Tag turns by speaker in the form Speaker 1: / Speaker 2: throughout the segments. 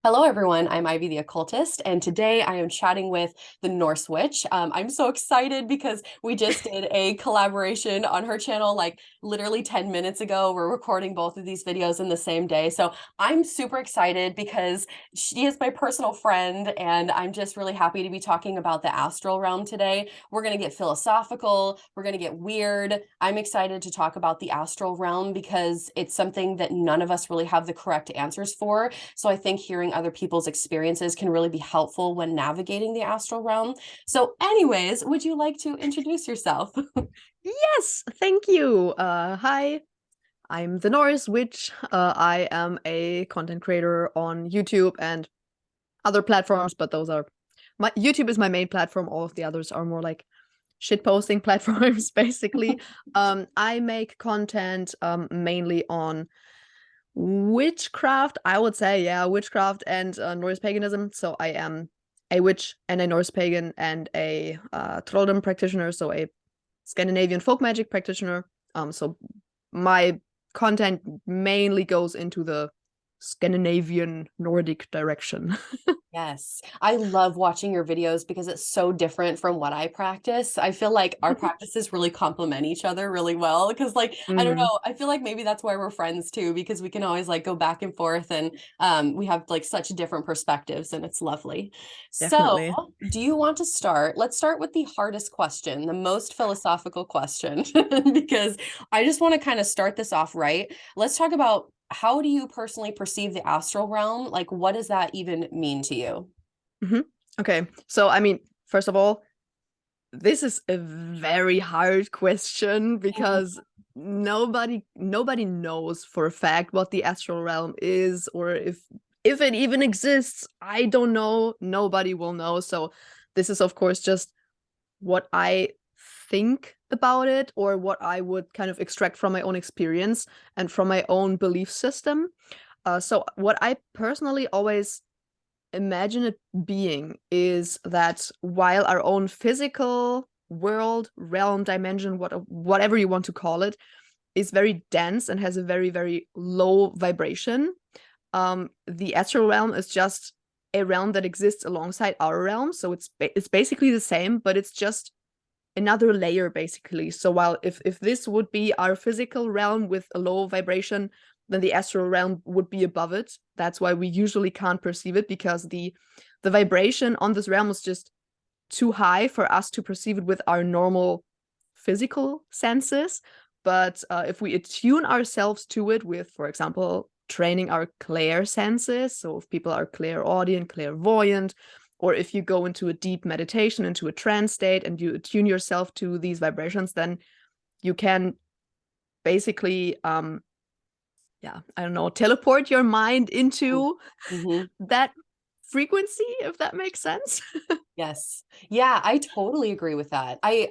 Speaker 1: Hello, everyone. I'm Ivy the Occultist, and today I am chatting with the Norse Witch. I'm so excited because we just did a collaboration on her channel like literally 10 minutes ago. We're recording both of these videos in the same day. So I'm super excited because she is my personal friend, and I'm just really happy to be talking about the astral realm today. We're going to get philosophical, we're going to get weird. I'm excited to talk about the astral realm because it's something that none of us really have the correct answers for. So I think hearing other people's experiences can really be helpful when navigating the astral realm. So anyways, would you like to introduce yourself?
Speaker 2: Yes, thank you. Hi, I'm the Norse Witch. I am a content creator on YouTube and other platforms, but those are my YouTube is my main platform. All of the others are more like shit posting platforms, basically. I make content mainly on witchcraft. I would say, yeah, witchcraft and Norse paganism. So I am a witch and a Norse pagan and a trolldom practitioner, so a Scandinavian folk magic practitioner. So my content mainly goes into the Scandinavian Nordic direction.
Speaker 1: Yes, I love watching your videos because it's so different from what I practice. I feel like our practices really complement each other really well because like I don't
Speaker 2: Mm,
Speaker 1: know, I feel like maybe that's why we're friends too because we can always like go back and forth and we have like such different perspectives and it's lovely. So,
Speaker 2: definitely.
Speaker 1: do you want to start? Let's start with the hardest question, the most philosophical question because I just want to kind of start this off right. Let's talk about how do you personally perceive the astral realm? Like, what does that even mean to you?
Speaker 2: hmm Okay, so I mean, first of all, this is a very hard question
Speaker 1: Mhm.
Speaker 2: because nobody knows for a fact what the astral realm is, or if it even exists. I don't know. Nobody will know. So this is of course just what I think about it, or what I would kind of extract from my own experience and from my own belief system. So what I personally always imagine it being is that while our own physical world, realm, dimension, whatever you want to call it, is very dense and has a very, very low vibration, the astral realm is just a realm that exists alongside our realm. So it's basically the same, but it's just another layer, basically. So while if this would be our physical realm with a low vibration, then the astral realm would be above it. That's why we usually can't perceive it, because the vibration on this realm is just too high for us to perceive it with our normal physical senses. But if we attune ourselves to it with, for example, training our clair senses, so if people are clairaudient, clairvoyant, or if you go into a deep meditation, into a trance state, and you attune yourself to these vibrations, then you can basically, yeah, I don't know, teleport your mind into
Speaker 1: Mm-hmm.
Speaker 2: that frequency, if that makes sense.
Speaker 1: Yes. Yeah, I totally agree with that. I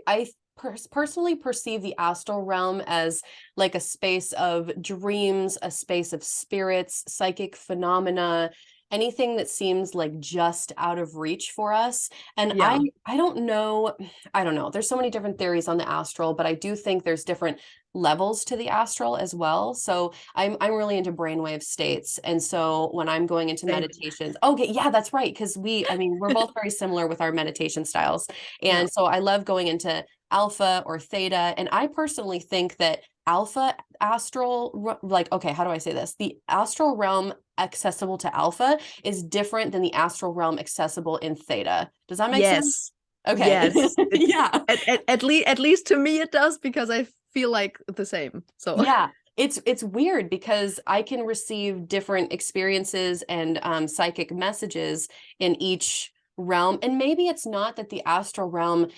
Speaker 1: personally perceive the astral realm as like a space of dreams, a space of spirits, psychic phenomena, anything that seems like just out of reach for us. And I
Speaker 2: Yeah.
Speaker 1: I don't know, I don't know. There's so many different theories on the astral, but I do think there's different levels to the astral as well. So I'm really into brainwave states. And so when I'm going into
Speaker 2: Same.
Speaker 1: meditations, okay, yeah, that's right. Because I mean, we're both very similar with our meditation styles.
Speaker 2: Yeah.
Speaker 1: And so I love going into alpha or theta. And I personally think that alpha astral, like, okay, how do I say this? The astral realm accessible to alpha is different than the astral realm accessible in theta. Does that make sense?
Speaker 2: Yes.
Speaker 1: Okay.
Speaker 2: Yes. It
Speaker 1: Yeah.
Speaker 2: at least to me it does, because I feel like the same. So
Speaker 1: Yeah, it's weird because I can receive different experiences and psychic messages in each realm. And maybe it's not that the astral realm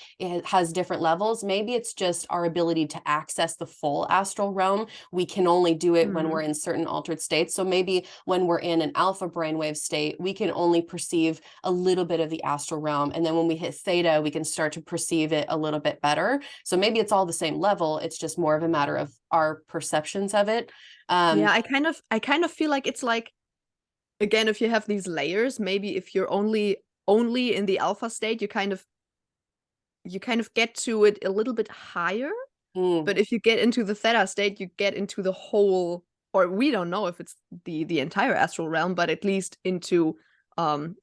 Speaker 1: has different levels. Maybe it's just our ability to access the full astral realm. We can only do it when we're
Speaker 2: mm,
Speaker 1: in certain altered states. So maybe when we're in an alpha brainwave state, we can only perceive a little bit of the astral realm. And then when we hit theta, we can start to perceive it a little bit better. So maybe it's all the same level. It's just more of a matter of our perceptions of it.
Speaker 2: yeah,
Speaker 1: Um,
Speaker 2: I kind of feel like it's like, again, if you have these layers, maybe if you're only in the alpha state, you kind of get to it a little bit higher.
Speaker 1: mm,
Speaker 2: But if you get into the theta state, you get into the whole or we don't know if it's the entire astral realm, but at least into um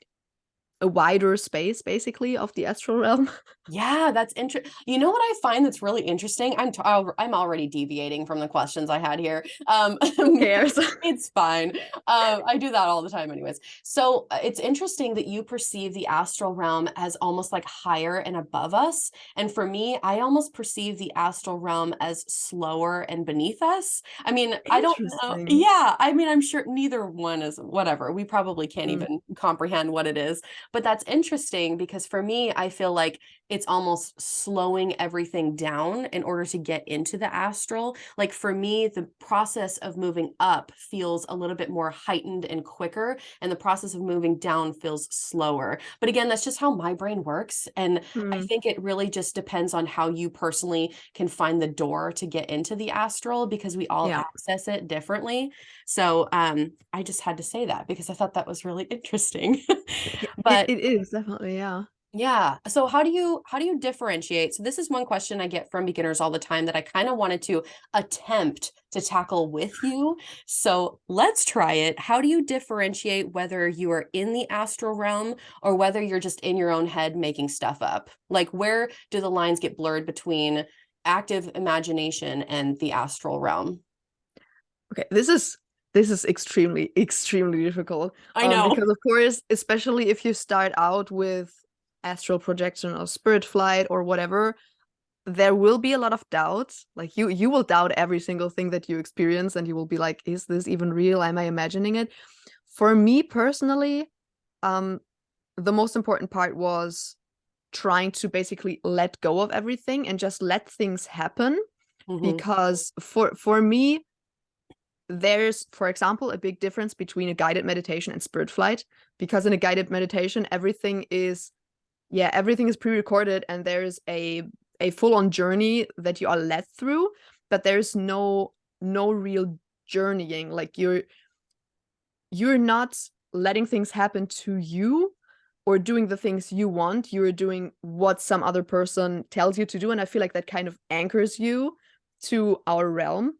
Speaker 2: a wider space basically of the astral realm.
Speaker 1: Yeah, that's interesting. You know what I find that's really interesting? I'm already deviating from the questions I had here.
Speaker 2: Who cares?
Speaker 1: It's fine. I do that all the time anyways. So it's interesting that you perceive the astral realm as almost like higher and above us. And for me, I almost perceive the astral realm as slower and beneath us. I mean, I don't know.
Speaker 2: Interesting.
Speaker 1: Yeah, I mean, I'm sure neither one is whatever. We probably can't
Speaker 2: Mm,
Speaker 1: even comprehend what it is. But that's interesting because for me, I feel like it's almost slowing everything down in order to get into the astral. Like for me, the process of moving up feels a little bit more heightened and quicker, and the process of moving down feels slower. But again, that's just how my brain works. And I
Speaker 2: mm,
Speaker 1: think it really just depends on how you personally can find the door to get into the astral because we all
Speaker 2: yeah.
Speaker 1: access it differently. So I just had to say that because I thought that was really interesting.
Speaker 2: Yeah,
Speaker 1: But
Speaker 2: it is definitely, yeah.
Speaker 1: yeah. So how do you differentiate? So this is one question I get from beginners all the time that I kind of wanted to attempt to tackle with you. So let's try it. How do you differentiate whether you are in the astral realm or whether you're just in your own head making stuff up? Like where do the lines get blurred between active imagination and the astral realm?
Speaker 2: Okay, this is extremely difficult.
Speaker 1: I know.
Speaker 2: Because of course, especially if you start out with astral projection or spirit flight or whatever, there will be a lot of doubts. Like you will doubt every single thing that you experience, and you will be like, is this even real? Am I imagining it? For me personally, um, the most important part was trying to basically let go of everything and just let things happen.
Speaker 1: Mhm.
Speaker 2: Because for me, there's, for example, a big difference between a guided meditation and spirit flight. Because in a guided meditation, everything is pre-recorded, and there's a full-on journey that you are led through, but there's no real journeying. Like you're not letting things happen to you or doing the things you want. You're doing what some other person tells you to do, and I feel like that kind of anchors you to our realm.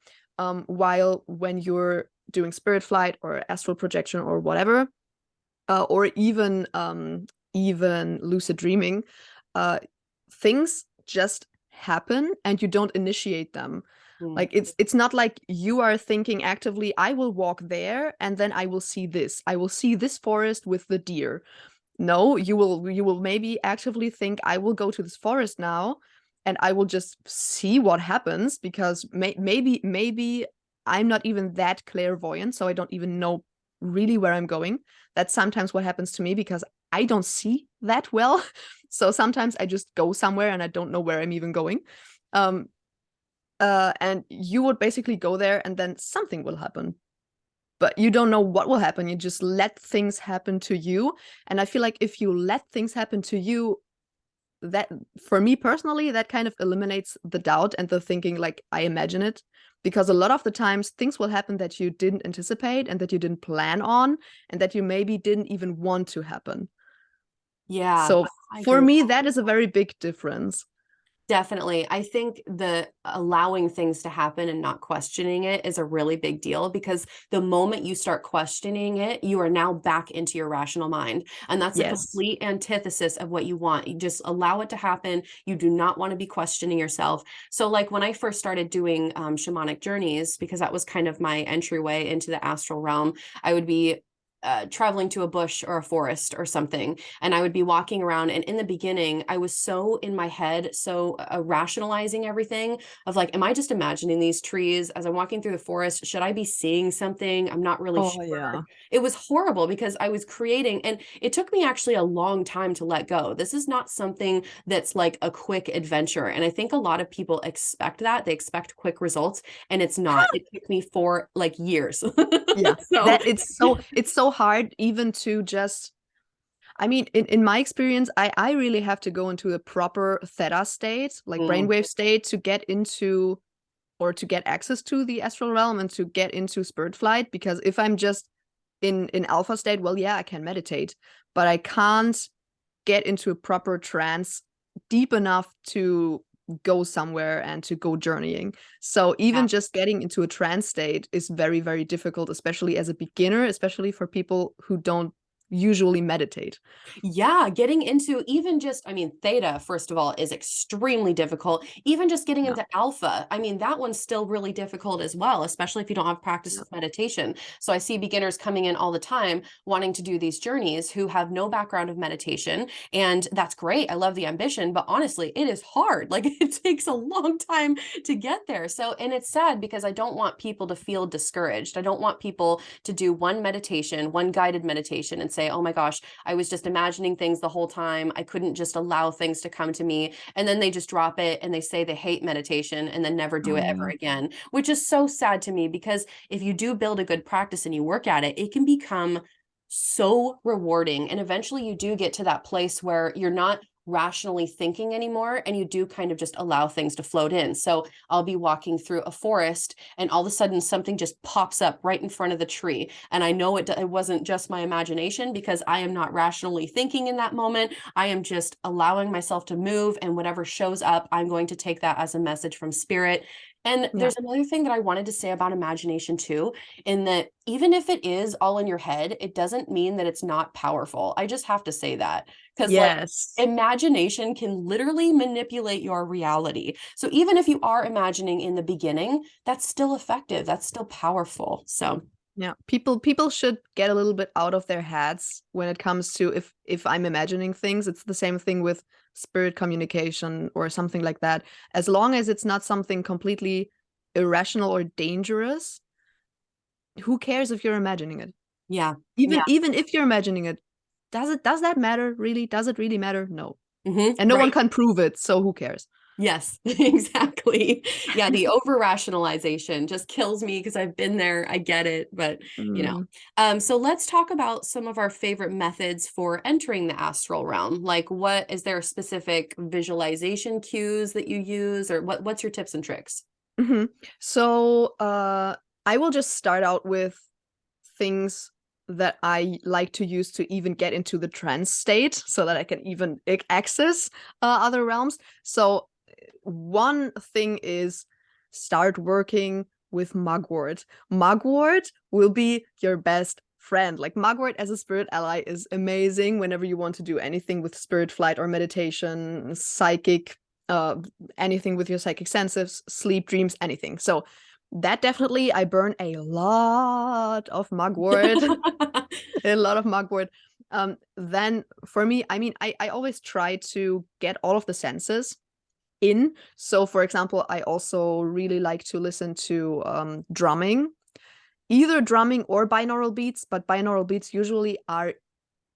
Speaker 2: While when you're doing spirit flight or astral projection or whatever, or even lucid dreaming, uh, things just happen and you don't initiate them.
Speaker 1: Mm.
Speaker 2: Like it's not like you are thinking actively, I will walk there and then I will see this. I will see this forest with the deer. No, you will maybe actively think, I will go to this forest now and I will just see what happens, because maybe I'm not even that clairvoyant, so I don't even know really where I'm going. That's sometimes what happens to me because I don't see that well. So sometimes I just go somewhere and I don't know where I'm even going. Um, and you would basically go there and then something will happen, but you don't know what will happen. You just let things happen to you. And I feel like if you let things happen to you, that, for me personally, that kind of eliminates the doubt and the thinking like I imagine it. Because a lot of the times things will happen that you didn't anticipate and that you didn't plan on and that you maybe didn't even want to happen.
Speaker 1: Yeah,
Speaker 2: So
Speaker 1: I
Speaker 2: for
Speaker 1: agree.
Speaker 2: me, that is a very big difference.
Speaker 1: Definitely. I think the allowing things to happen and not questioning it is a really big deal because the moment you start questioning it, you are now back into your rational mind. And that's a
Speaker 2: Yes.
Speaker 1: complete antithesis of what you want. You just allow it to happen. You do not want to be questioning yourself. So, like when I first started doing shamanic journeys, because that was kind of my entryway into the astral realm, I would be traveling to a bush or a forest or something, and I would be walking around, and in the beginning I was so in my head, so rationalizing everything of like, am I just imagining these trees as I'm walking through the forest? Should I be seeing something? I'm not really
Speaker 2: Oh
Speaker 1: sure.
Speaker 2: yeah.
Speaker 1: It was horrible because I was creating, and it took me actually a long time to let go. This is not something that's like a quick adventure, and I think a lot of people expect that. They expect quick results, and it's not. It took me for like years.
Speaker 2: Yeah.
Speaker 1: So
Speaker 2: That it's so hard even to just, I mean, in my experience, I really have to go into a proper theta state, like
Speaker 1: mm,
Speaker 2: brainwave state, to get into, or to get access to the astral realm and to get into spirit flight. Because if I'm just in alpha state, well, yeah, I can meditate, but I can't get into a proper trance deep enough to go somewhere and to go journeying. So even
Speaker 1: Yeah.
Speaker 2: just getting into a trance state is very, very difficult, especially as a beginner, especially for people who don't usually meditate.
Speaker 1: Yeah, getting into even just, I mean, theta, first of all, is extremely difficult. Even just getting
Speaker 2: Yeah.
Speaker 1: into alpha, I mean, that one's still really difficult as well, especially if you don't have practice
Speaker 2: Yeah.
Speaker 1: with meditation. So I see beginners coming in all the time wanting to do these journeys who have no background of meditation. And that's great. I love the ambition, but honestly, it is hard. Like it takes a long time to get there. So, and it's sad because I don't want people to feel discouraged. I don't want people to do one meditation, one guided meditation and say, oh my gosh, I was just imagining things the whole time. I couldn't just allow things to come to me. And then they just drop it and they say they hate meditation and then never do
Speaker 2: Oh
Speaker 1: it ever
Speaker 2: yeah.
Speaker 1: again, which is so sad to me because if you do build a good practice and you work at it, it can become so rewarding. And eventually you do get to that place where you're not rationally thinking anymore and you do kind of just allow things to float in. So I'll be walking through a forest and all of a sudden something just pops up right in front of the tree and I know it wasn't just my imagination because I am not rationally thinking in that moment. I am just allowing myself to move and whatever shows up I'm going to take that as a message from spirit. And
Speaker 2: Yeah.
Speaker 1: there's another thing that I wanted to say about imagination too, in that even if it is all in your head, it doesn't mean that it's not powerful. I just have to say that because like
Speaker 2: Yes.
Speaker 1: imagination can literally manipulate your reality. So even if you are imagining in the beginning, that's still effective. That's still powerful. So
Speaker 2: Yeah, people should get a little bit out of their heads when it comes to if I'm imagining things. It's the same thing with spirit communication or something like that. As long as it's not something completely irrational or dangerous, who cares if you're imagining it?
Speaker 1: yeah.
Speaker 2: Even
Speaker 1: Yeah.
Speaker 2: even if you're imagining it, does that matter really? Does it really matter? No. And no one
Speaker 1: Right.
Speaker 2: can prove it, so who cares?
Speaker 1: Yes, exactly. Yeah, the over rationalization just kills me because I've been there. I get it, but you know.
Speaker 2: Mm.
Speaker 1: So let's talk about some of our favorite methods for entering the astral realm. Like what is there specific visualization cues that you use or what's your tips and tricks?
Speaker 2: Hmm. So I will just start out with things that I like to use to even get into the trance state so that I can even access other realms. So one thing is start working with Mugwort. Mugwort will be your best friend. Like Mugwort as a spirit ally is amazing whenever you want to do anything with spirit flight or meditation, psychic, uh, anything with your psychic senses, sleep, dreams, anything. So that definitely I burn a lot of Mugwort, a lot of Mugwort. Then for me, I mean, I always try to get all of the senses in. So, for example, I also really like to listen to drumming, either drumming or binaural beats, but binaural beats usually are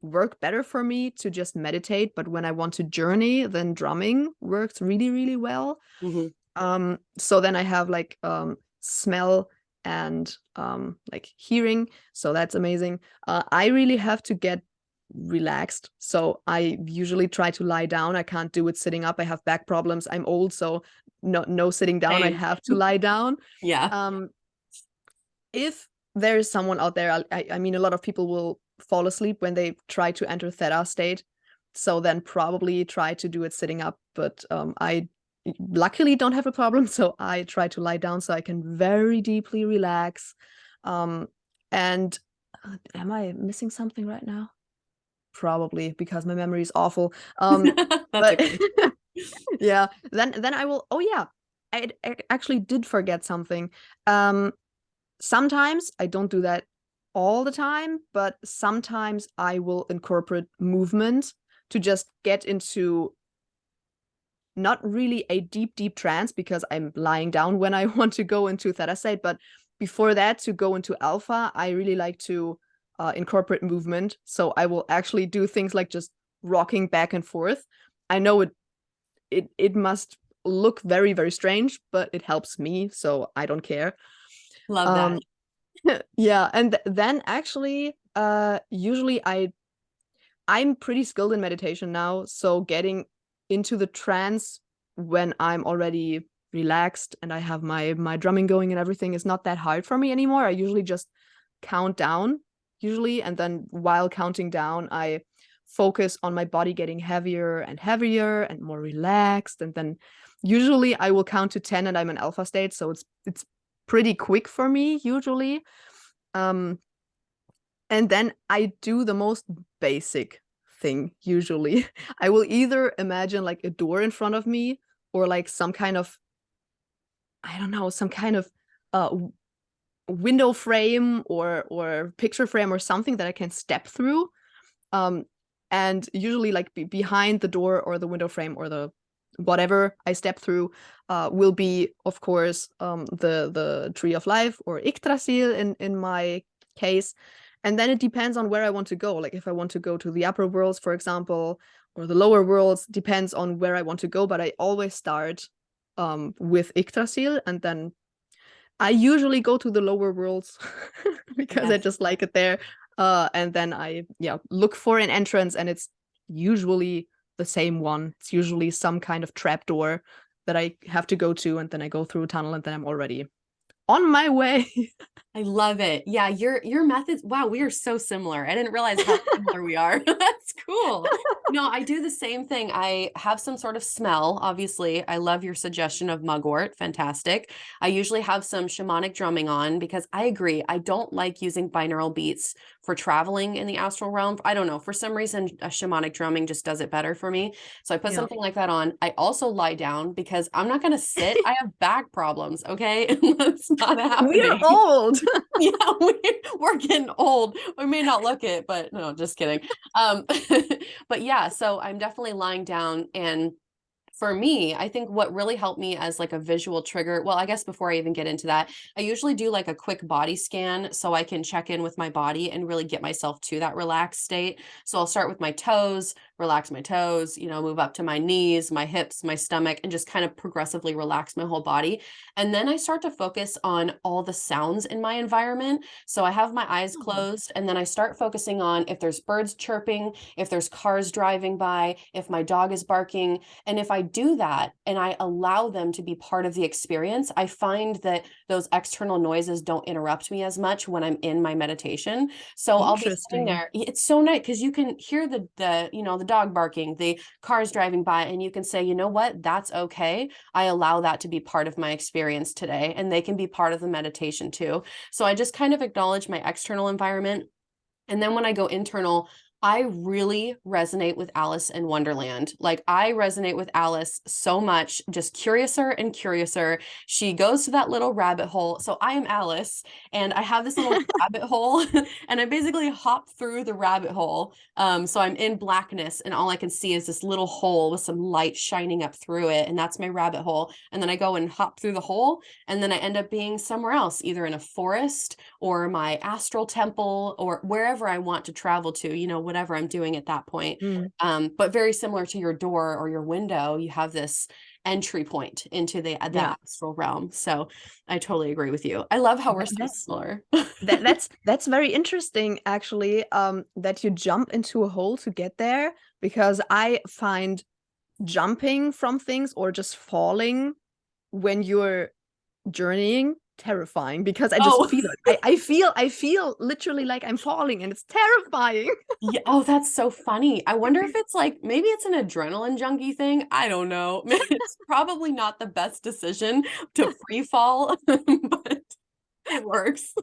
Speaker 2: work better for me to just meditate. But when I want to journey, then drumming works really, really well.
Speaker 1: Mhm.
Speaker 2: So then I have like smell and like hearing. So that's amazing. I really have to get relaxed. So I usually try to lie down. I can't do it sitting up. I have back problems. I'm old, so no sitting down. I
Speaker 1: Same.
Speaker 2: have to lie down.
Speaker 1: Yeah.
Speaker 2: Um, if there is someone out there, I mean, a lot of people will fall asleep when they try to enter theta state. So then probably try to do it sitting up. But I luckily don't have a problem. So I try to lie down so I can very deeply relax. And am I missing something right now? Probably because my memory is awful.
Speaker 1: That's
Speaker 2: But
Speaker 1: okay.
Speaker 2: yeah, then I will. Oh yeah, I actually did forget something. Sometimes I don't do that all the time, but sometimes I will incorporate movement to just get into not really a deep trance because I'm lying down when I want to go into theta state, but before that to go into alpha, I really like to incorporate movement. So I will actually do things like just rocking back and forth. I know it must look very strange, but it helps me, so I don't care.
Speaker 1: Love that.
Speaker 2: Um, yeah, and then actually, usually I'm pretty skilled in meditation now, so getting into the trance when I'm already relaxed and I have my drumming going and everything is not that hard for me anymore. I usually just count down, usually, and then while counting down, I focus on my body getting heavier and heavier and more relaxed, and then usually I will count to 10 and I'm in alpha state, so it's pretty quick for me usually. Um, and then I do the most basic thing usually. I will either imagine like a door in front of me or like some kind of, I don't know, some kind of uh window frame or picture frame or something that I can step through. Um, and usually like behind the door or the window frame or the whatever I step through will be, of course, the Tree of Life or Yggdrasil in my case. And then it depends on where I want to go. Like if I want to go to the upper worlds, for example, or the lower worlds, depends on where I want to go. But I always start with Yggdrasil, and then I usually go to the lower worlds because I
Speaker 1: Yes.
Speaker 2: just like it there. And then I look for an entrance, and it's usually the same one. It's usually some kind of trap door that I have to go to, and then I go through a tunnel, and then I'm already on my way.
Speaker 1: I love it. Yeah, your methods. Wow, we are so similar. I didn't realize how similar we are. That's cool. No, I do the same thing. I have some sort of smell, obviously. I love your suggestion of mugwort. Fantastic. I usually have some shamanic drumming on because I agree. I don't like using binaural beats for traveling in the astral realm. I don't know. For some reason, a shamanic drumming just does it better for me. So I put
Speaker 2: Yeah.
Speaker 1: something like that on. I also lie down because I'm not going to sit. I have back problems. Okay. That's not
Speaker 2: We are
Speaker 1: happening.
Speaker 2: old.
Speaker 1: Yeah, we're getting old. We may not look it, but no, just kidding. Um, but yeah, so I'm definitely lying down, and for me, I think what really helped me as like a visual trigger, well, I guess before I even get into that, I usually do like a quick body scan so I can check in with my body and really get myself to that relaxed state. So I'll start with my toes, relax my toes, move up to my knees, my hips, my stomach, and just kind of progressively relax my whole body. And then I start to focus on all the sounds in my environment. So I have my eyes
Speaker 2: Oh,
Speaker 1: closed, and then I start focusing on if there's birds chirping, if there's cars driving by, if my dog is barking. And if I do that and I allow them to be part of the experience, I find that those external noises don't interrupt me as much when I'm in my meditation. So I'll be sitting
Speaker 2: interesting.
Speaker 1: there. It's so nice because you can hear the dog barking, the cars driving by, and you can say, you know what, that's okay. I allow that to be part of my experience today, and they can be part of the meditation too. So I just kind of acknowledge my external environment, and then when I go internal, I really resonate with Alice in Wonderland. Like I resonate with Alice so much, just curiouser and curiouser. She goes to that little rabbit hole. So I am Alice, and I have this little rabbit hole, and I basically hop through the rabbit hole. So I'm in blackness, and all I can see is this little hole with some light shining up through it, and that's my rabbit hole. And then I go and hop through the hole, and then I end up being somewhere else, either in a forest or my astral temple or wherever I want to travel to, whatever I'm doing at that point.
Speaker 2: Mm,
Speaker 1: But very similar to your door or your window, you have this entry point into the
Speaker 2: yeah.
Speaker 1: astral realm. So I totally agree with you. I love how we're so
Speaker 2: That,
Speaker 1: similar.
Speaker 2: that's very interesting actually, that you jump into a hole to get there, because I find jumping from things or just falling when you're journeying terrifying, because I just
Speaker 1: Oh,
Speaker 2: feel it. I feel literally like I'm falling, and it's terrifying.
Speaker 1: yeah. Oh, that's so funny. I wonder if it's like maybe it's an adrenaline junkie thing. I don't know. It's probably not the best decision to free fall, but it works.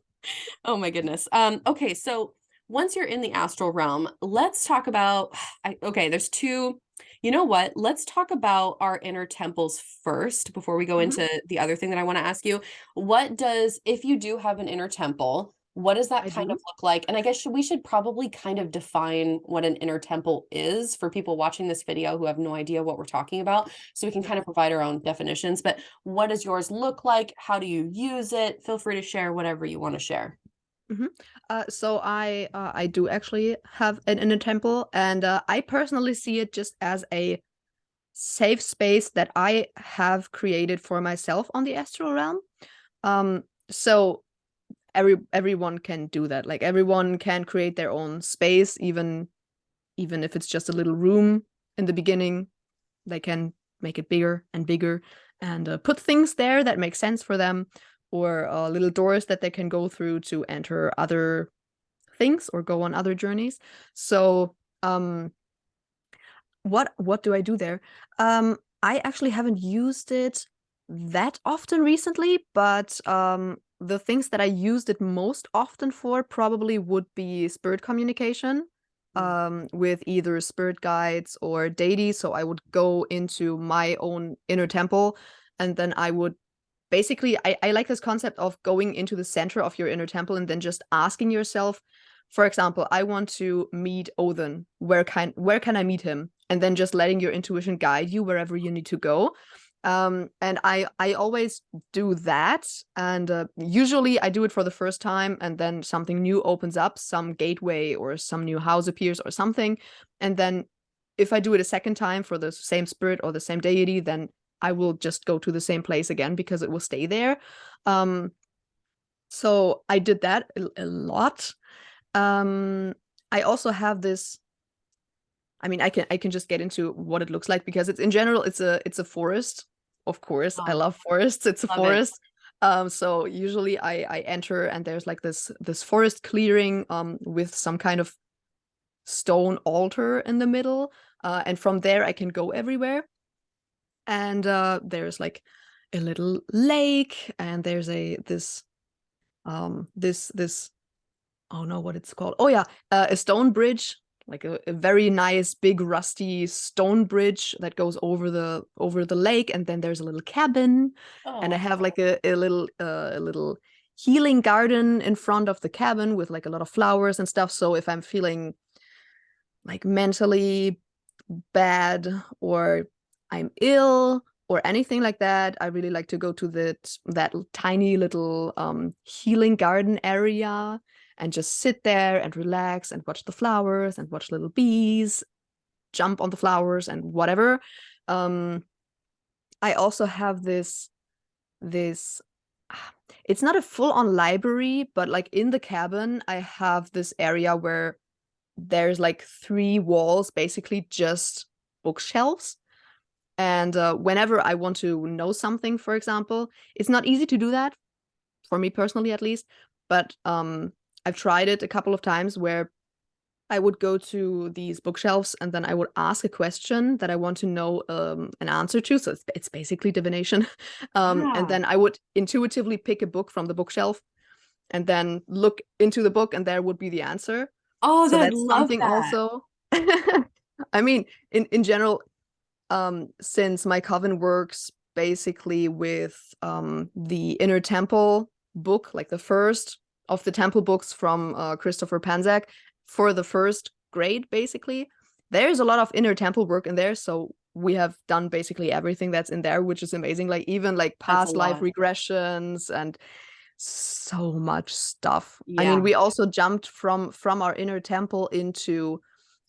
Speaker 1: Oh my goodness. Okay, so once you're in the astral realm, let's talk about okay, there's two. You know what? Let's talk about our inner temples first before we go
Speaker 2: Mhm.
Speaker 1: into the other thing that I want to ask you. What does, if you do have an inner temple, what does that
Speaker 2: I
Speaker 1: kind of
Speaker 2: do.
Speaker 1: look like? And I guess we should probably kind of define what an inner temple is for people watching this video who have no idea what we're talking about, so we can
Speaker 2: Yeah.
Speaker 1: kind of provide our own definitions. But what does yours look like? How do you use it? Feel free to share whatever you want to share.
Speaker 2: Mhm. So I do actually have an inner temple, and I personally see it just as a safe space that I have created for myself on the astral realm. So everyone can do that. Like everyone can create their own space, even if it's just a little room in the beginning. They can make it bigger and bigger, and put things there that make sense for them, or little doors that they can go through to enter other things or go on other journeys. So what do I do there? I actually haven't used it that often recently, but the things that I used it most often for probably would be spirit communication,
Speaker 1: Mm.
Speaker 2: with either spirit guides or deities. So I would go into my own inner temple, and then I would basically, I like this concept of going into the center of your inner temple and then just asking yourself, for example, I want to meet Odin. Where can I meet him? And then just letting your intuition guide you wherever you need to go. And I always do that, and usually I do it for the first time, and then something new opens up, some gateway or some new house appears or something, and then if I do it a second time for the same spirit or the same deity, then I will just go to the same place again because it will stay there. Um, so I did that a lot. Um, I also have this. I mean, I can just get into what it looks like because it's in general it's a forest. Of course, I
Speaker 1: Oh,
Speaker 2: love forests. It's a
Speaker 1: love it.
Speaker 2: forest. So usually I enter and there's like this forest clearing with some kind of stone altar in the middle. And from there I can go everywhere. And there's like a little lake, and there's this oh no, what it's called. Oh yeah, a stone bridge, like a very nice big rusty stone bridge that goes over the lake, and then there's a little cabin, and I
Speaker 1: Oh,
Speaker 2: have like a little healing garden in front of the cabin with like a lot of flowers and stuff. So if I'm feeling like mentally bad or I'm ill or anything like that, I really like to go to that tiny little healing garden area and just sit there and relax and watch the flowers and watch little bees jump on the flowers and whatever. Um, I also have this it's not a full-on library, but like in the cabin, I have this area where there's like three walls, basically just bookshelves. And whenever I want to know something, for example, it's not easy to do that for me personally, at least. But I've tried it a couple of times where I would go to these bookshelves and then I would ask a question that I want to know an answer to. So it's basically divination. And
Speaker 1: yeah.
Speaker 2: then I would intuitively pick a book from the bookshelf and then look into the book, and there would be the answer.
Speaker 1: Oh,
Speaker 2: So
Speaker 1: I
Speaker 2: that's
Speaker 1: love
Speaker 2: something
Speaker 1: that.
Speaker 2: also. I mean, in general, since my coven works basically with the Inner Temple book, like the first of the temple books from Christopher Panzak, for the first grade, basically, there's a lot of Inner Temple work in there. So we have done basically everything that's in there, which is amazing. Like even like
Speaker 1: That's a
Speaker 2: past life
Speaker 1: lot.
Speaker 2: regressions and so much stuff. I mean,
Speaker 1: Yeah.
Speaker 2: we also jumped from our Inner Temple into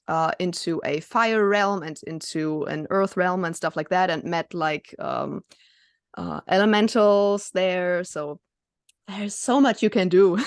Speaker 2: a fire realm and into an earth realm and stuff like that, and met like elementals there. So there's so much you can do.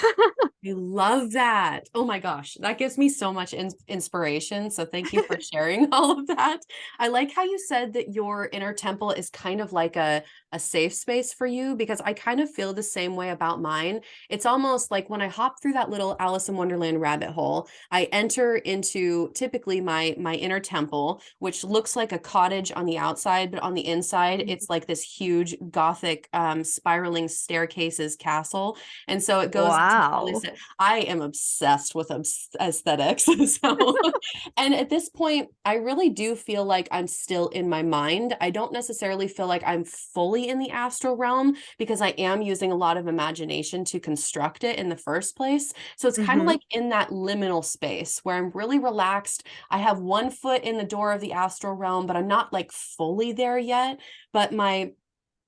Speaker 1: I love that. Oh my gosh, that gives me so much inspiration. So thank you for sharing all of that. I like how you said that your inner temple is kind of like a safe space for you, because I kind of feel the same way about mine. It's almost like when I hop through that little Alice in Wonderland rabbit hole, I enter into typically my inner temple, which looks like a cottage on the outside, but on the inside, it's like this huge gothic spiraling staircases castle. And so it goes into all these.
Speaker 2: Wow.
Speaker 1: I am obsessed with aesthetics. So, and at this point, I really do feel like I'm still in my mind. I don't necessarily feel like I'm fully in the astral realm because I am using a lot of imagination to construct it in the first place. So it's kind of
Speaker 2: Mm-hmm.
Speaker 1: like in that liminal space where I'm really relaxed. I have one foot in the door of the astral realm, but I'm not like fully there yet. But my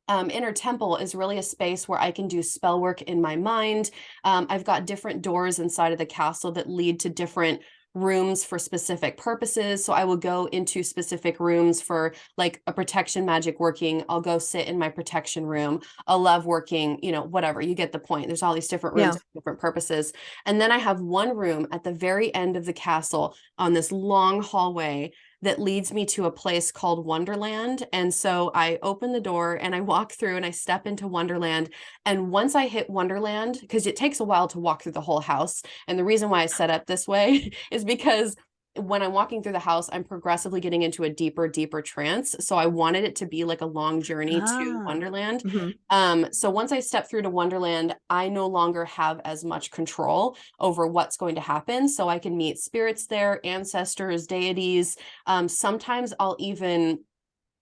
Speaker 1: inner temple is really a space where I can do spell work in my mind. I've got different doors inside of the castle that lead to different rooms for specific purposes. So I will go into specific rooms for like a protection magic working. I'll go sit in my protection room, a love working, whatever. You get the point. There's all these different rooms
Speaker 2: Yeah.
Speaker 1: for different purposes. And then I have one room at the very end of the castle on this long hallway that leads me to a place called Wonderland. And so I open the door and I walk through and I step into Wonderland. And once I hit Wonderland, because it takes a while to walk through the whole house, and the reason why I set up this way is because when I'm walking through the house, I'm progressively getting into a deeper trance. So I wanted it to be like a long journey to
Speaker 2: Ah.
Speaker 1: Wonderland.
Speaker 2: Mhm.
Speaker 1: So once I step through to Wonderland, I no longer have as much control over what's going to happen. So I can meet spirits there, ancestors, deities. Sometimes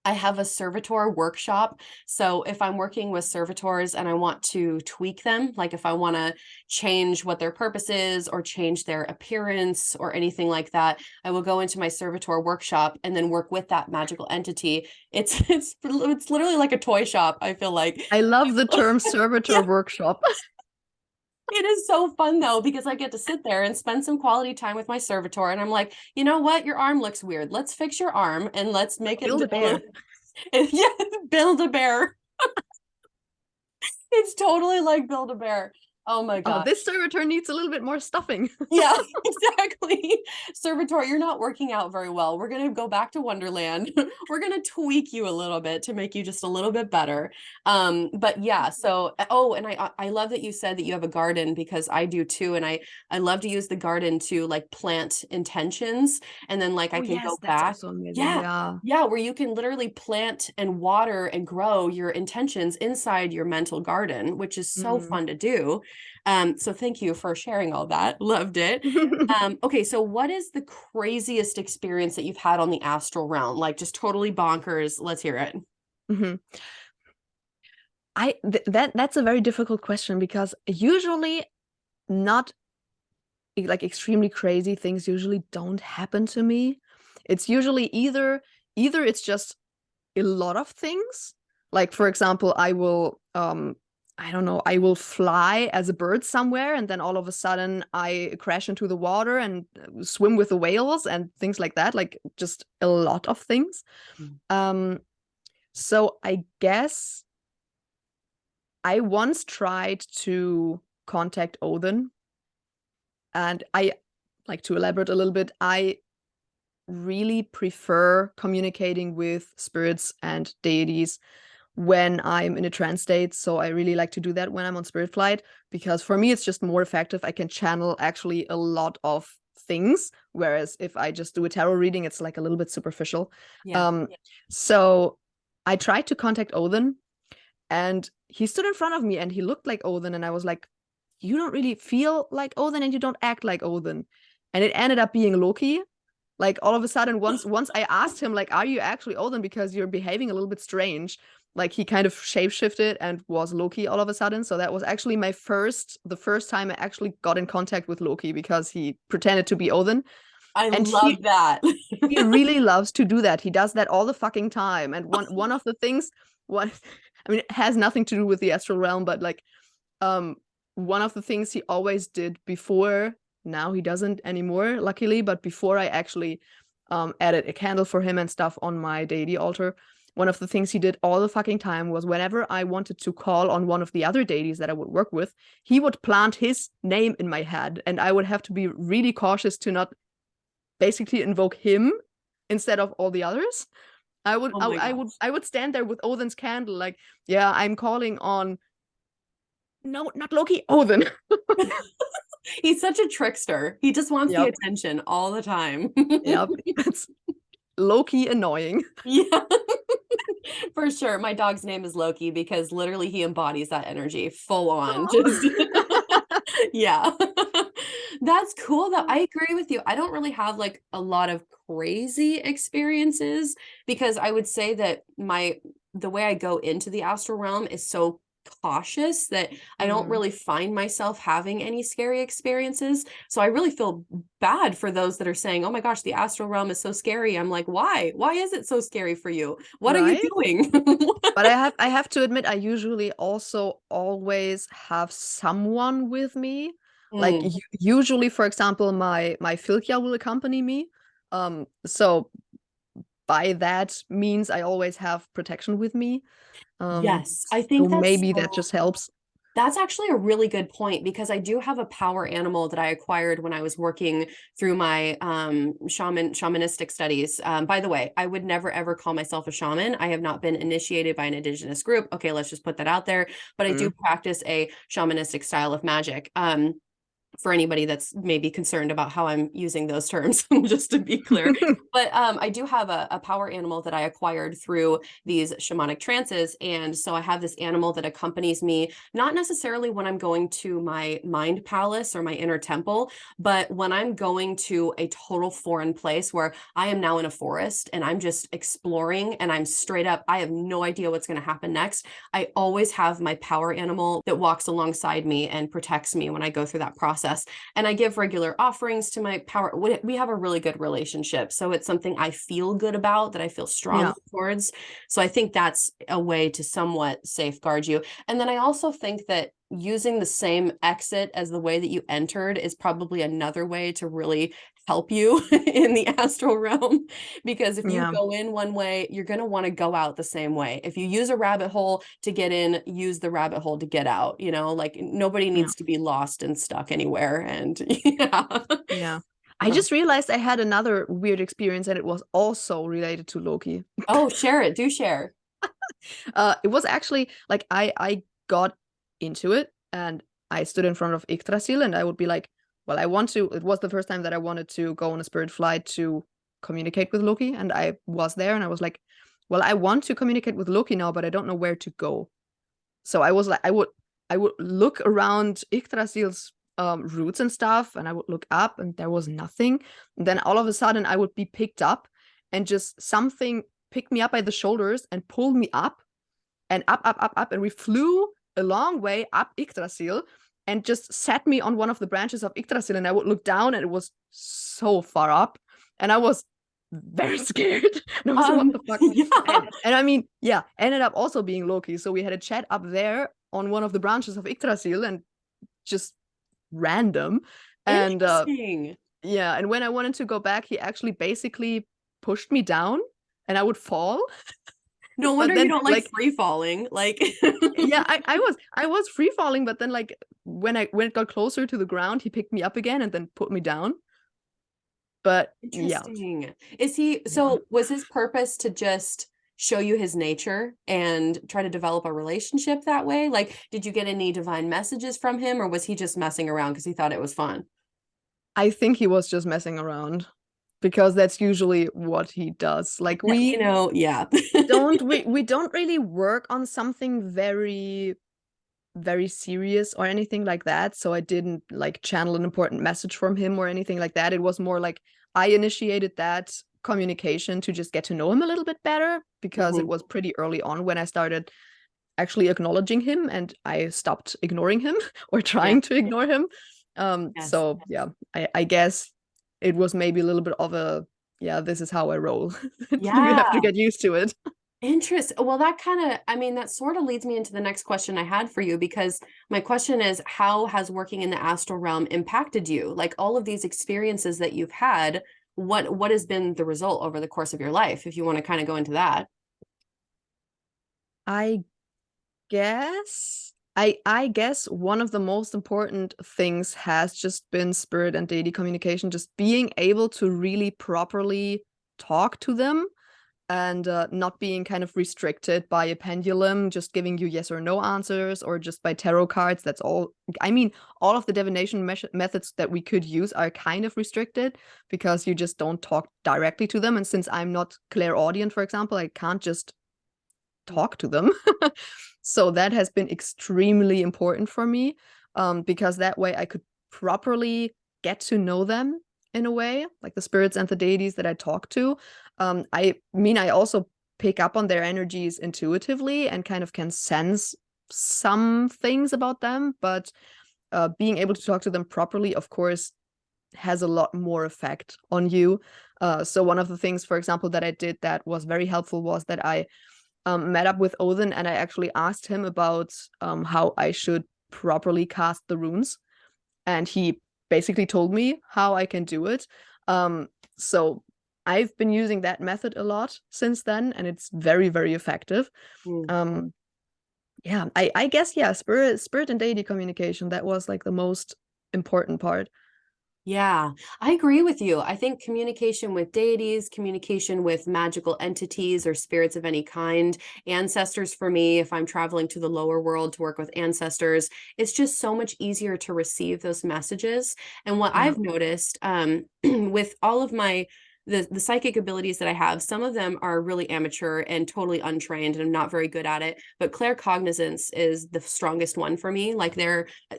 Speaker 1: I have a servitor workshop. So if I'm working with servitors and I want to tweak them, like if I want to change what their purpose is or change their appearance or anything like that, I will go into my servitor workshop and then work with that magical entity. It's literally like a toy shop, I feel like.
Speaker 2: I love the term servitor
Speaker 1: Yeah.
Speaker 2: workshop.
Speaker 1: It is so fun though, because I get to sit there and spend some quality time with my servitor. And I'm like, you know what? Your arm looks weird. Let's fix your arm and let's make it
Speaker 2: Build a bear.
Speaker 1: yeah, build a bear. It's totally like build a bear. Oh my
Speaker 2: Oh,
Speaker 1: God.
Speaker 2: this servitor needs a little bit more stuffing.
Speaker 1: Yeah, exactly. Servitor, you're not working out very well. We're going to go back to Wonderland. We're going to tweak you a little bit to make you just a little bit better. But yeah, so oh, and I love that you said that you have a garden, because I do too, and I love to use the garden to like plant intentions, and then like I
Speaker 2: Oh
Speaker 1: can
Speaker 2: yes,
Speaker 1: go
Speaker 2: that's
Speaker 1: back.
Speaker 2: also amazing.
Speaker 1: Yeah.
Speaker 2: Yeah.
Speaker 1: Yeah, where you can literally plant and water and grow your intentions inside your mental garden, which is so
Speaker 2: Mm.
Speaker 1: fun to do. So thank you for sharing all that. Loved it. Okay, so what is the craziest experience that you've had on the astral realm? Like just totally bonkers. Let's hear it.
Speaker 2: Mhm. That's a very difficult question, because usually not like extremely crazy things usually don't happen to me. It's usually either it's just a lot of things. Like for example, I don't know, I will fly as a bird somewhere, and then all of a sudden I crash into the water and swim with the whales and things like that, like just a lot of things.
Speaker 1: Mm.
Speaker 2: So I guess I once tried to contact Odin, and I like to elaborate a little bit. I really prefer communicating with spirits and deities when I'm in a trance state. So I really like to do that when I'm on spirit flight, because for me it's just more effective. I can channel actually a lot of things, whereas if I just do a tarot reading, it's like a little bit superficial.
Speaker 1: Yeah.
Speaker 2: Um, so I tried to contact Odin, and he stood in front of me and he looked like Odin, and I was like, you don't really feel like Odin and you don't act like Odin. And it ended up being Loki. Like all of a sudden, once I asked him, like, are you actually Odin, because you're behaving a little bit strange, like he kind of shapeshifted and was Loki all of a sudden. So that was actually the first time I actually got in contact with Loki, because he pretended to be Odin.
Speaker 1: I
Speaker 2: And
Speaker 1: love that.
Speaker 2: he really loves to do that. He does that all the fucking time. And one of the things, what I mean, it has nothing to do with the astral realm, but like um one of the things he always did before, now he doesn't anymore, luckily, but before I actually added a candle for him and stuff on my deity altar, one of the things he did all the fucking time was, whenever I wanted to call on one of the other deities that I would work with, he would plant his name in my head, and I would have to be really cautious to not basically invoke him instead of all the others. I would
Speaker 1: Oh
Speaker 2: I,
Speaker 1: my
Speaker 2: I would
Speaker 1: gosh.
Speaker 2: I would stand there with Odin's candle, like, yeah, I'm calling on, no, not Loki, Odin.
Speaker 1: He's such a trickster. He just wants the
Speaker 2: Yep.
Speaker 1: attention all the time.
Speaker 2: Yep. It's low-key annoying.
Speaker 1: Yeah. For sure. My dog's name is Loki because literally he embodies that energy full on. Just yeah. That's cool though. I agree with you. I don't really have like a lot of crazy experiences, because I would say that the way I go into the astral realm is so cautious that I don't
Speaker 2: Mm,
Speaker 1: really find myself having any scary experiences. So I really feel bad for those that are saying, "Oh my gosh, the astral realm is so scary." I'm like, "Why? Why is it so scary for you? What are you
Speaker 2: right?
Speaker 1: doing?"
Speaker 2: But I have to admit, I usually also always have someone with me. Like
Speaker 1: Mm,
Speaker 2: usually, for example, my Filkia will accompany me. So by that means I always have protection with me.
Speaker 1: yes, I
Speaker 2: So
Speaker 1: think
Speaker 2: maybe that just helps.
Speaker 1: that's actually a really good point, because I do have a power animal that I acquired when I was working through my shamanistic studies. By the way, I would never ever call myself a shaman. I have not been initiated by an indigenous group. Okay, let's just put that out there. But I do
Speaker 2: Mm.
Speaker 1: practice a shamanistic style of magic. for anybody that's maybe concerned about how I'm using those terms, just to be clear. But I do have a power animal that I acquired through these shamanic trances. And so I have this animal that accompanies me, not necessarily when I'm going to my mind palace or my inner temple, but when I'm going to a total foreign place where I am now in a forest and I'm just exploring and I'm straight up, I have no idea what's going to happen next. I always have my power animal that walks alongside me and protects me when I go through that process. And I give regular offerings to my power. We have a really good relationship. So it's something I feel good about, that I feel strongly towards. So I think that's a way to somewhat safeguard you. And then I also think that using the same exit as the way that you entered is probably another way to really help you in the astral realm, because if you go in one way, you're going to want to go out the same way. If you use a rabbit hole to get in, use the rabbit hole to get out, you know, like nobody needs to be lost and stuck anywhere. And
Speaker 2: yeah. I just realized I had another weird experience, and it was also related to Loki.
Speaker 1: Oh, share it. Do share.
Speaker 2: It was actually like I got into it, and I stood in front of Yggdrasil, and I would be like, well, I want to. It was the first time that I wanted to go on a spirit flight to communicate with Loki, and I was there, and I was like, well, I want to communicate with Loki now, but I don't know where to go. So I was like, I would look around Yggdrasil's roots and stuff, and I would look up, and there was nothing. And then all of a sudden, I would be picked up, and just something picked me up by the shoulders and pulled me up, and up, and we flew a long way up Yggdrasil, and just set me on one of the branches of Yggdrasil. And I would look down, and it was so far up, and I was very scared. And I was like, what the fuck?
Speaker 1: Yeah.
Speaker 2: And I mean, yeah, ended up also being Loki. So we had a chat up there on one of the branches of Yggdrasil, and just random. And yeah, and when I wanted to go back, he actually basically pushed me down, and I would fall.
Speaker 1: No wonder you don't like free falling. Like
Speaker 2: yeah, I was free falling, but then like when it got closer to the ground, he picked me up again and then put me down. But
Speaker 1: interesting. Yeah. Is he was his purpose to just show you his nature and try to develop a relationship that way? Like, did you get any divine messages from him, or was he just messing around because he thought it was fun?
Speaker 2: I think he was just messing around, because that's usually what he does. Like we don't really work on something very serious or anything like that. So I didn't like channel an important message from him or anything like that. It was more like I initiated that communication to just get to know him a little bit better, because it was pretty early on when I started actually acknowledging him, and I stopped ignoring him or trying to ignore him. So yeah, I guess it was maybe a little bit of a, this is how I roll. You have to get used to it.
Speaker 1: Interesting. Well, that kind of, I mean, that sort of leads me into the next question I had for you, because my question is, how has working in the astral realm impacted you? Like all of these experiences that you've had, what has been the result over the course of your life, if you want to kind of go into that?
Speaker 2: I guess one of the most important things has just been spirit and deity communication, just being able to really properly talk to them, and not being kind of restricted by a pendulum just giving you yes or no answers, or just by tarot cards. That's all. I mean, all of the divination methods that we could use are kind of restricted, because you just don't talk directly to them. And since I'm not clairaudient, for example, I can't just talk to them. So that has been extremely important for me, because that way I could properly get to know them in a way, like the spirits and the deities that I talk to. I mean, I also pick up on their energies intuitively and kind of can sense some things about them, but being able to talk to them properly, of course, has a lot more effect on you. So one of the things, for example, that I did that was very helpful was that I met up with Odin, and I actually asked him about how I should properly cast the runes. And he basically told me how I can do it. So I've been using that method a lot since then, and it's very, very effective. Yeah, I guess, spirit and deity communication, that was like the most important part.
Speaker 1: Yeah, I agree with you. I think communication with deities, communication with magical entities or spirits of any kind, ancestors for me, if I'm traveling to the lower world to work with ancestors, it's just so much easier to receive those messages. And what
Speaker 2: Yeah.
Speaker 1: I've noticed with all of my the psychic abilities that I have, some of them are really amateur and totally untrained, and I'm not very good at it. But claircognizance is the strongest one for me. Like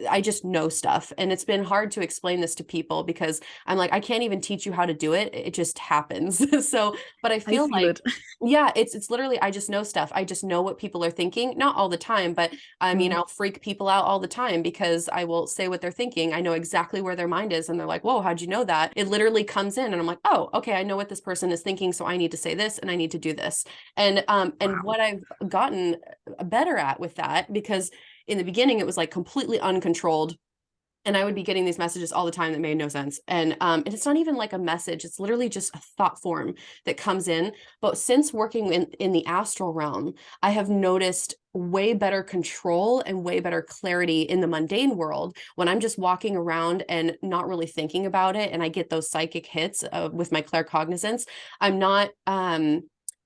Speaker 1: I just know stuff. And it's been hard to explain this to people because I'm like, I can't even teach you how to do it. It just happens. So, but I
Speaker 2: I
Speaker 1: feel
Speaker 2: feel
Speaker 1: like,
Speaker 2: it.
Speaker 1: yeah, it's literally, I just know stuff. I just know what people are thinking. Not all the time, but I mean,
Speaker 2: Mm.
Speaker 1: I'll freak people out all the time because I will say what they're thinking. I know exactly where their mind is. And they're like, whoa, how'd you know that? It literally comes in and I'm like, oh, okay, I know what this person is thinking. So I need to say this and I need to do this. And
Speaker 2: Wow.
Speaker 1: what I've gotten better at with that, because in the beginning it was like completely uncontrolled, and I would be getting these messages all the time that made no sense. And it's not even like a message, it's literally just a thought form that comes in. But since working in the astral realm, I have noticed way better control and way better clarity in the mundane world when I'm just walking around and not really thinking about it, and I get those psychic hits with my claircognizance. I'm not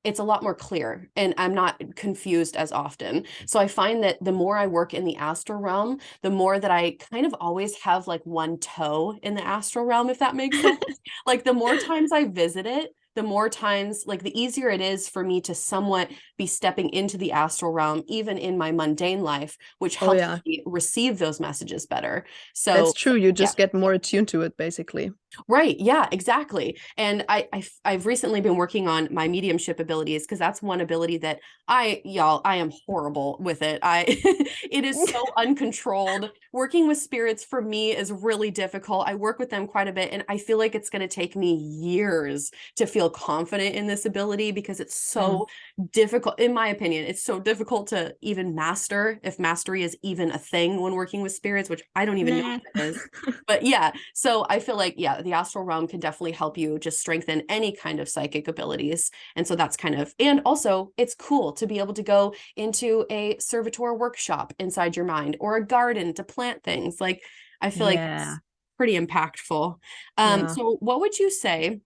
Speaker 1: it's a lot more clear and I'm not confused as often. So I find that the more I work in the astral realm, the more that I kind of always have like one toe in the astral realm, if that makes sense. Like the more times I visit it, the more times, like the easier it is for me to somewhat be stepping into the astral realm, even in my mundane life, which
Speaker 2: Oh
Speaker 1: helps
Speaker 2: yeah,
Speaker 1: me receive those messages better.
Speaker 2: that's
Speaker 1: So,
Speaker 2: true. You
Speaker 1: yeah.
Speaker 2: just get more attuned to it, basically.
Speaker 1: Right. Yeah, exactly. And I've recently been working on my mediumship abilities because that's one ability that I am horrible with it. It is so uncontrolled. Working with spirits for me is really difficult. I work with them quite a bit and I feel like it's going to take me years to feel confident in this ability because it's
Speaker 2: Mm.
Speaker 1: so difficult, in my opinion. It's so difficult to even master, if mastery is even a thing when working with spirits, which I don't even know
Speaker 2: Nah.
Speaker 1: what it is. But yeah, so I feel like, yeah, the astral realm can definitely help you just strengthen any kind of psychic abilities. And so that's kind of, and also it's cool to be able to go into a servitor workshop inside your mind or a garden to plant things. Like, I feel like
Speaker 2: Yeah.
Speaker 1: it's pretty impactful.
Speaker 2: Yeah.
Speaker 1: So what would you say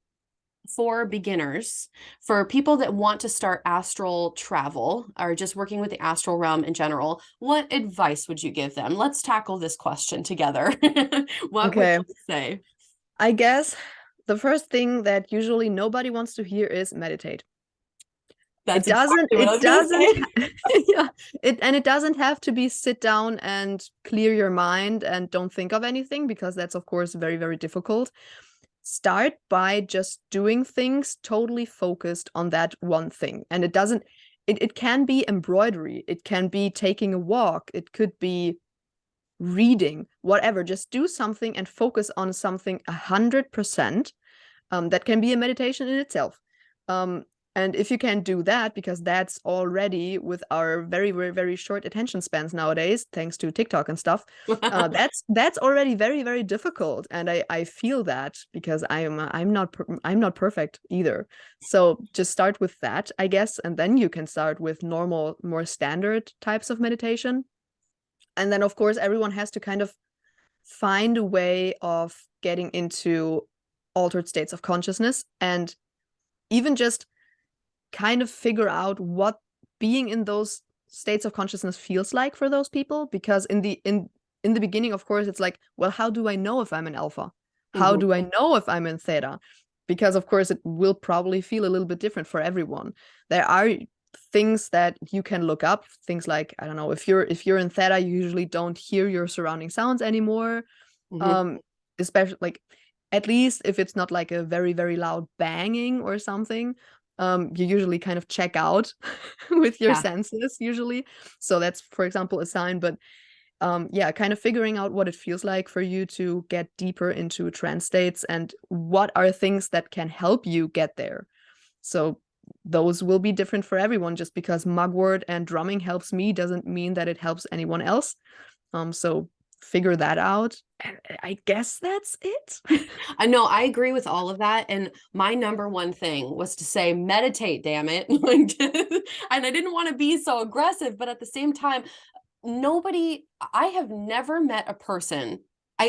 Speaker 1: for beginners, for people that want to start astral travel or just working with the astral realm in general, what advice would you give them? Let's tackle this question together. What would
Speaker 2: Okay.
Speaker 1: you say?
Speaker 2: I guess the first thing that usually nobody wants to hear is meditate.
Speaker 1: That's exactly what I was going to say.
Speaker 2: Yeah, it doesn't have to be sit down and clear your mind and don't think of anything, because that's of course very, very difficult. Start by just doing things totally focused on that one thing. And it can be embroidery, it can be taking a walk, it could be reading, whatever. Just do something and focus on something 100%. That can be a meditation in itself. Um, and if you can do that, because that's already, with our very, very, very short attention spans nowadays, thanks to TikTok and stuff, that's already very, very difficult. And I feel that because I'm not perfect either. So just start with that, I guess, and then you can start with normal, more standard types of meditation. And then of course everyone has to kind of find a way of getting into altered states of consciousness, and even just kind of figure out what being in those states of consciousness feels like for those people. Because in the beginning, of course, it's like, well, how do I know if I'm in alpha? How
Speaker 1: Mhm.
Speaker 2: do I know if I'm in theta? Because of course it will probably feel a little bit different for everyone. There are things that you can look up, things like, I don't know, if you're in theta, you usually don't hear your surrounding sounds anymore.
Speaker 1: Mhm.
Speaker 2: um Especially, like, at least if it's not like a very, very loud banging or something, you usually kind of check out with your
Speaker 1: Yeah.
Speaker 2: senses usually. So that's, for example, a sign. But yeah, kind of figuring out what it feels like for you to get deeper into trance states, and what are things that can help you get there. So those will be different for everyone. Just because mugwort and drumming helps me doesn't mean that it helps anyone else. So figure that out. And I guess that's it.
Speaker 1: I know, I agree with all of that. And my number one thing was to say, meditate, damn it. And I didn't want to be so aggressive, but at the same time, I have never met a person.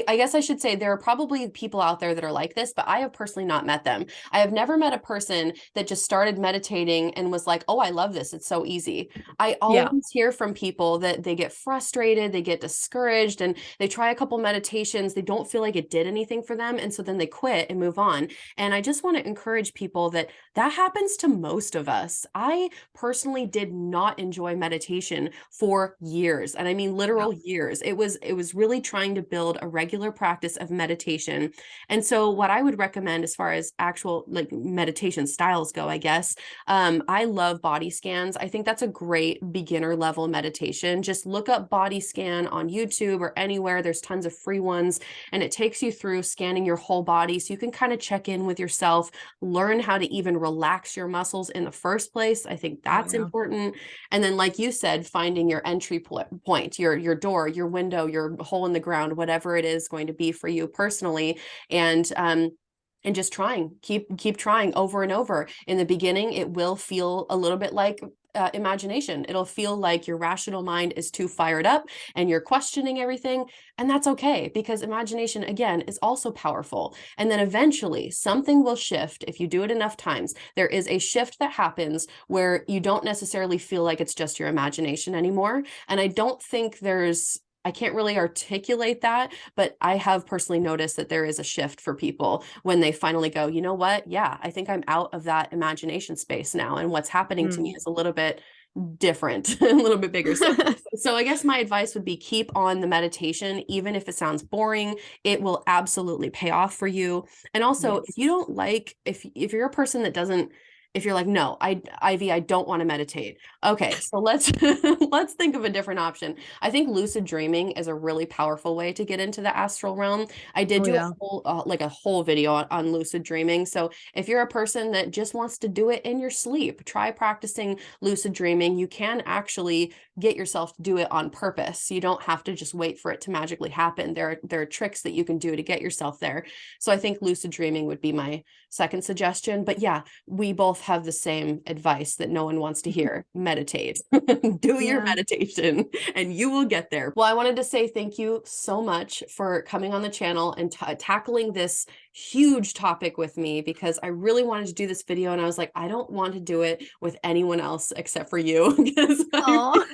Speaker 1: I guess I should say there are probably people out there that are like this, but I have personally not met them. I have never met a person that just started meditating and was like, oh, I love this. It's so easy. I
Speaker 2: Yeah.
Speaker 1: always hear from people that they get frustrated, they get discouraged, and they try a couple meditations. They don't feel like it did anything for them. And so then they quit and move on. And I just want to encourage people that that happens to most of us. I personally did not enjoy meditation for years. And I mean
Speaker 2: Yeah.
Speaker 1: literal years. It was really trying to build a regular practice of meditation. And so what I would recommend as far as actual like meditation styles go, I guess, I love body scans. I think that's a great beginner level meditation. Just look up body scan on YouTube or anywhere. There's tons of free ones, and it takes you through scanning your whole body so you can kind of check in with yourself, learn how to even relax your muscles in the first place. I think
Speaker 2: Oh,
Speaker 1: that's
Speaker 2: yeah.
Speaker 1: important. And then, like you said, finding your entry point, your door, your window, your hole in the ground, whatever it is going to be for you personally. And just keep trying over and over. In the beginning, it will feel a little bit like imagination. It'll feel like your rational mind is too fired up and you're questioning everything. And that's okay, because imagination, again, is also powerful. And then eventually something will shift if you do it enough times. There is a shift that happens where you don't necessarily feel like it's just your imagination anymore. And I can't really articulate that, but I have personally noticed that there is a shift for people when they finally go, you know what? Yeah, I think I'm out of that imagination space now. And what's happening to me
Speaker 2: Mm.
Speaker 1: is a little bit different, a little bit bigger. So I guess my advice would be keep on the meditation, even if it sounds boring, it will absolutely pay off for you. And also, if
Speaker 2: Yes.
Speaker 1: you don't like, if you're a person that doesn't, if you're like, no, Ivy, I don't want to meditate. Okay, so let's let's think of a different option. I think lucid dreaming is a really powerful way to get into the astral realm. I did
Speaker 2: Oh,
Speaker 1: do
Speaker 2: yeah.
Speaker 1: a whole video on lucid dreaming. So if you're a person that just wants to do it in your sleep, try practicing lucid dreaming. You can actually get yourself to do it on purpose. You don't have to just wait for it to magically happen. There are tricks that you can do to get yourself there. So I think lucid dreaming would be my second suggestion. But yeah, we both have the same advice that no one wants to hear. Meditate. Do your
Speaker 2: Yeah.
Speaker 1: meditation and you will get there. Well, I wanted to say thank you so much for coming on the channel and tackling this huge topic with me, because I really wanted to do this video and I was like, I don't want to do it with anyone else except for you. Because
Speaker 2: Oh.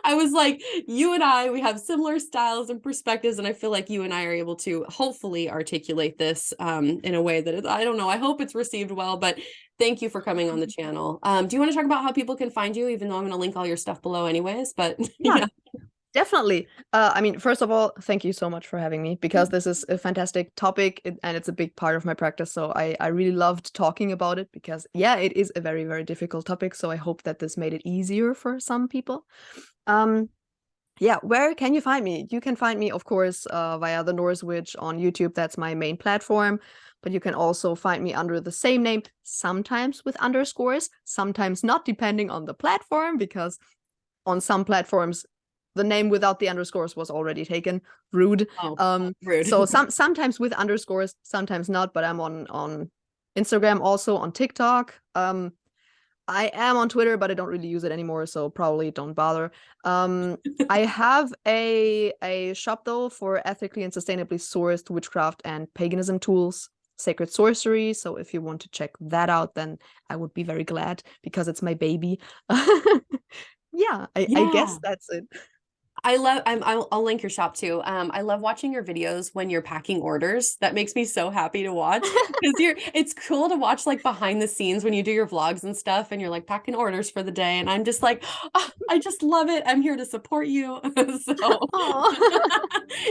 Speaker 1: I was like, you and I, we have similar styles and perspectives, and I feel like you and I are able to hopefully articulate this in a way that I don't know, I hope it's received well, but thank you for coming on the channel. Do you want to talk about how people can find you, even though I'm going to link all your stuff below anyways, but
Speaker 2: Yeah,
Speaker 1: yeah.
Speaker 2: definitely. I mean, first of all, thank you so much for having me, because this is a fantastic topic, and it's a big part of my practice. So I really loved talking about it, because yeah, it is a very, very difficult topic. So I hope that this made it easier for some people. Yeah, where can you find me? You can find me, of course, via the Norse Witch on YouTube. That's my main platform. But you can also find me under the same name, sometimes with underscores, sometimes not, depending on the platform, because on some platforms the name without the underscores was already taken. Rude.
Speaker 1: Oh, rude.
Speaker 2: So sometimes with underscores, sometimes not. But I'm on Instagram, also on TikTok. I am on Twitter, but I don't really use it anymore, so probably don't bother. I have a shop though for ethically and sustainably sourced witchcraft and paganism tools, sacred sorcery. So if you want to check that out, then I would be very glad, because it's my baby. Yeah, I guess
Speaker 1: Yeah.
Speaker 2: that's it.
Speaker 1: I'll link your shop too. I love watching your videos when you're packing orders. That makes me so happy to watch, because it's cool to watch like behind the scenes when you do your vlogs and stuff and you're like packing orders for the day. And I'm just like, oh, I just love it. I'm here to support you. So
Speaker 2: Oh.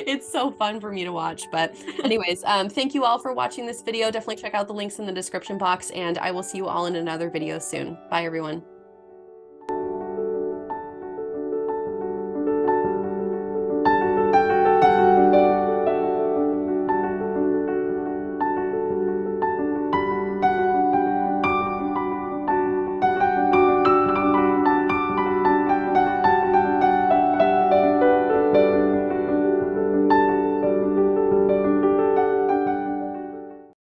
Speaker 1: it's so fun for me to watch. But anyways, thank you all for watching this video. Definitely check out the links in the description box, and I will see you all in another video soon. Bye everyone.